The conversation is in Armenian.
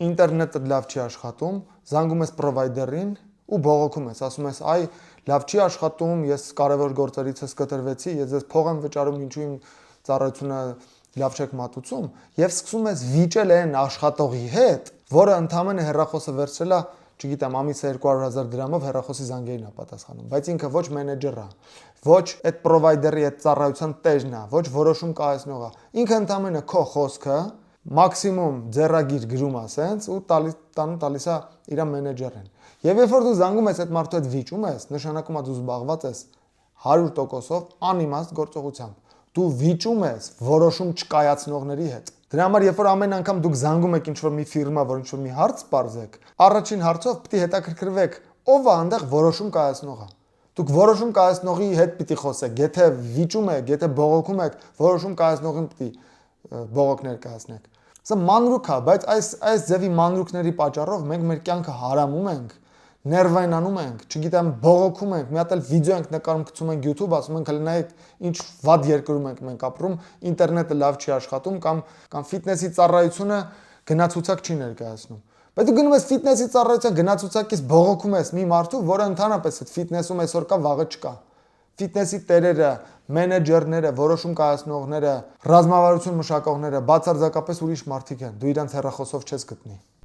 ինտերնետը լավ չի աշխատում, զանգում ես պրովայդերին ու բողոքում ես, ասում ես, այ լավ չի աշխատում, ես կարևոր գործերից ես կտրվեցի, ես ձեզ փող եմ վճարում, ինչու իմ ծառայությունը լավ չեք մատուցում, եւ սկսում ես վիճել այն աշխատողի հետ, որը ընդամենը հեռախոսը վերցրել է, չգիտեմ, ամիսը 200,000 դրամով հեռախոսի զանգերին է պատասխանում, բայց ինքը ոչ մենեջեր է, ոչ այդ պրովայդերի այդ ծառայության տերն է, ոչ որոշում կայացնող է, ինքը ընդամենը քո խոսքը մաքսիմում ձեռագիր գրում է սենց ու տալիս է իր մենեջերին։ Եվ երբ որ դու զանգում ես այդ մարդու հետ վիճում ես, նշանակում է դու զբաղված ես 100%-ով անիմաստ գործողությամբ։ Դու վիճում ես որոշում չկայացնողների հետ։ Դրա համար երբ որ ամեն անգամ դուք զանգում եք ինչ-որ մի ֆիրմա, որ ինչ-որ մի հարց բարձեք, առաջին հարցով պիտի հետաքրքրվեք ով է այնտեղ որոշում կայացնողը։ Դուք որոշում կայացնողի հետ պիտի խոսեք, եթե վիճում եք, եթե բողոքում եք, որոշում կայացնողին պիտի բողոք ներկայացնեք։ Սա մանրուք է, բայց այս ձևի մանրուքների պատճառով մենք մեր կյանքը հարամում ենք, ներվայնանում ենք, չգիտեմ, բողոքում ենք, մի հատ էլ վիդեո ենք նկարում, գցում ենք YouTube, ասում ենք, հələ նայեք, ինչ վատ երկրում ենք մենք ապրում, ինտերնետը լավ չի աշխատում կամ ֆիթնեսի ծառայությունը գնացուցակ չի ներկայացնում։ Բայց դու գնում ես ֆիթնեսի ծառայության գնացուցակից բողոքում ես մի մարդու, որը ընդհանրապես այդ ֆիթնեսում այսօր կա, վաղը չկա։ Ֆիթնեսի տերերը, մենեջերները, որոշում կայացնողները, ռազմավարություն մշակողները բացարձակապես ուրիշ մարդիկ են։ Դու իրանց հեռախոսով չես գտնի։